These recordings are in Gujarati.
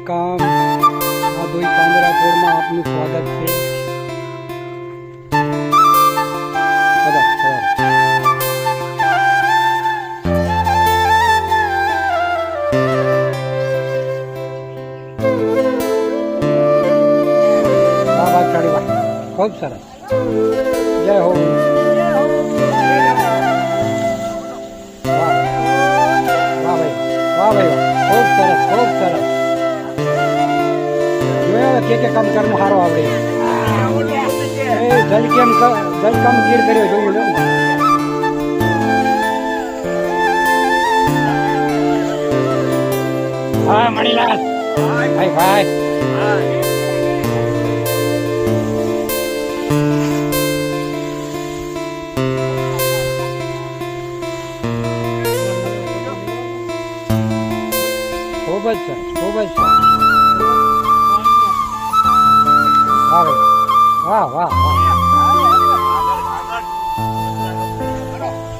વેલકમ આધોઈ પાંજરાપોળમાં આપનું સ્વાગત છે. ખૂબ સરસ. જય હો. વાહ ભાઈ, વાહ ભાઈ, ખૂબ સરસ, ખૂબ સરસ. જોયો કે કામ કરવું સારો આવડે. જલ કામ ગીર કર્યો જોયું લો. હા મણીલાલ ભાઈ ભાઈ. ખૂબ જ સરસ, ખૂબ જ સરસ. વાહ વાહ વાહ વાહ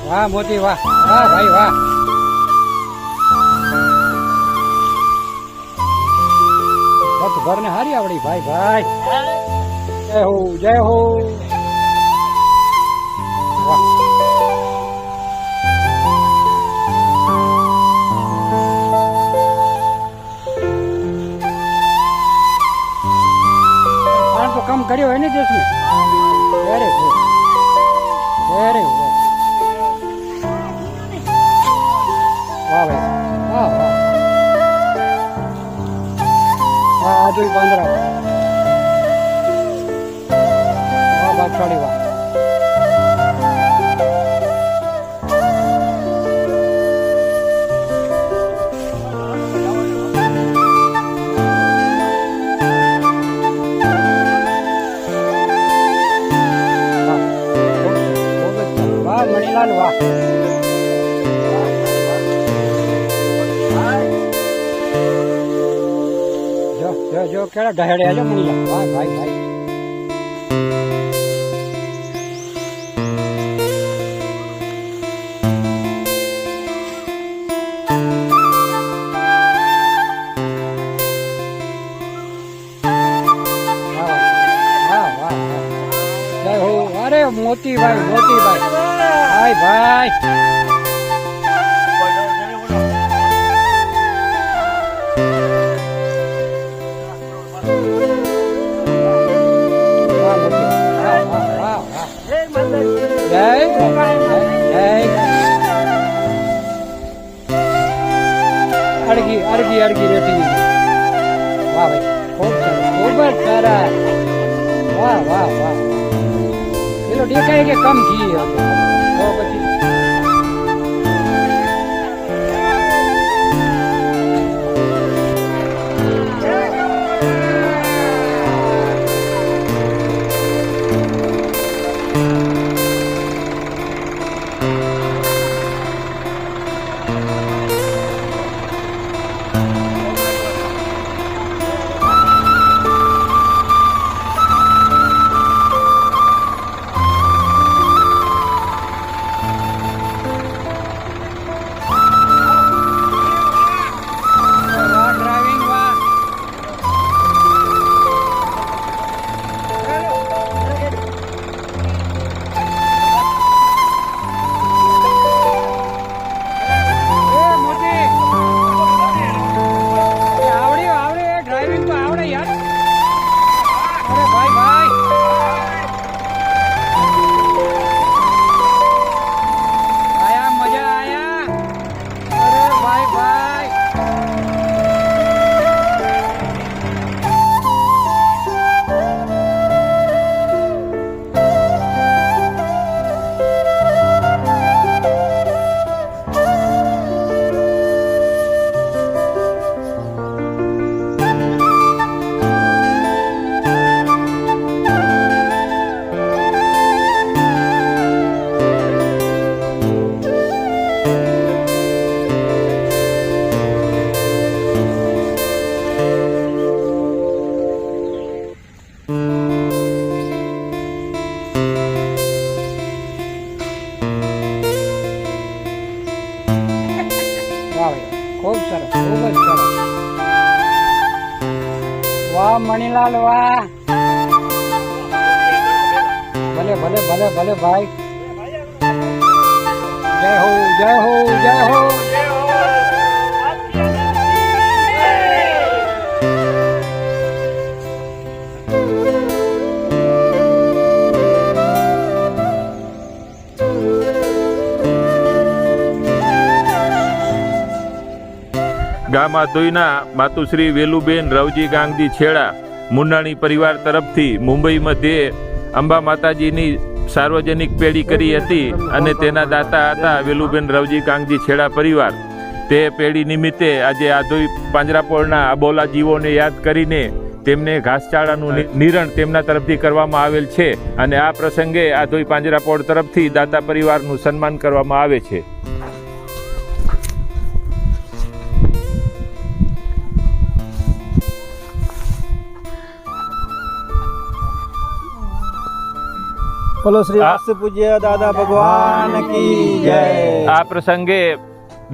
વાહ મોતી વાહ વાહ ભાઈ વાહ. ભર ને હારી આવડી ભાઈ ભાઈ. જય હો, જય હો. વાહ तो कम करियो है ना देश में. Very good, very good. वाह भाई, वाह वाह वाह. आजू बांद्रा वाह बादशाड़ी वाह. મણીલાલ વાહ. જો જો જો કેળા ઢહેડે આજો મણીલાલ વાહ ભાઈ ભાઈ. વાહ વાહ વાહ. જય હો. અરે મોતીભાઈ, મોતીભાઈ ભાઈ ભાઈ. અડગી અડગી અડગી રેતી. વાહ ભાઈ, ખૂબ સરસ, ખૂબ જ સરસ. વાહ વાહ વાહ. પેલો દેખાય કે કમ ઘી હતો તો પછી વાહ મણીલાલ વાહ. ભલે ભલે ભલે ભલે ભાઈ. જય હો જય હો જય હો. ગામ આધોઈના માતુશ્રી વેલુબેન રવજી ગાંગજી છેડા મુન્નાણી પરિવાર તરફથી મુંબઈ મધ્યે અંબા માતાજીની સાર્વજનિક પેઢી કરી હતી અને તેના દાતા હતા વેલુબેન રવજી ગાંગજી છેડા પરિવાર. તે પેઢી નિમિત્તે આજે આધોઈ પાંજરાપોળના અબોલા જીવોને યાદ કરીને તેમને ઘાસચારાનું નિરણ તેમના તરફથી કરવામાં આવેલ છે અને આ પ્રસંગે આધોઈ પાંજરાપોળ તરફથી દાતા પરિવારનું સન્માન કરવામાં આવે છે. બોલો શ્રી વાસ્તુ પૂજ્ય દાદા ભગવાન કી જય. આ પ્રસંગે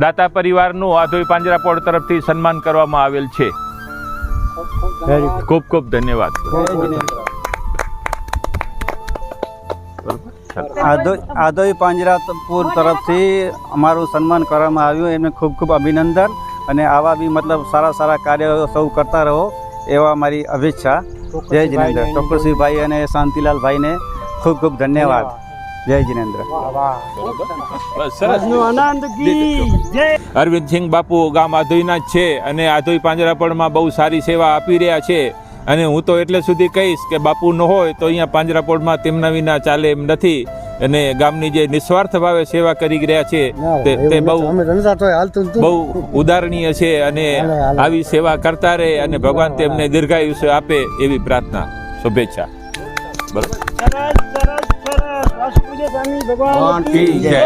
દાતા પરિવારનું આધોઈ પાંજરાપોળ તરફથી સન્માન કરવામાં આવેલ છે. ખૂબ ખૂબ ધન્યવાદ. આધોઈ પાંજરાપોળ તરફથી અમારું સન્માન કરવામાં આવ્યું, એમને ખૂબ ખૂબ અભિનંદન અને આવા બી મતલબ સારા સારા કાર્યો સૌ કરતા રહો એવા મારી અભિચ્છા. જય જિનેન્દ્ર. ચોક્કસીભાઈ અને શાંતિલાલભાઈને ખૂબ ખૂબ ધન્યવાદ. જય જિનેન્દ્ર. અરવિંદસિંહ બાપુ ગામ આધોઈના જ છે અને આધોઈ પાંજરાપોળમાં બહુ સારી સેવા આપી રહ્યા છે અને હું તો એટલે સુધી કહીશ કે બાપુ ન હોય તો અહીંયા પાંજરાપોળમાં તેમના વિના ચાલે એમ નથી અને ગામની જે નિસ્વાર્થ ભાવે સેવા કરી રહ્યા છે તે બહુ ઉદાહરણીય છે અને આવી સેવા કરતા રહે અને ભગવાન તેમને દીર્ઘાયુષ્ય આપે એવી પ્રાર્થના, શુભેચ્છા. ભગવાન કી જય.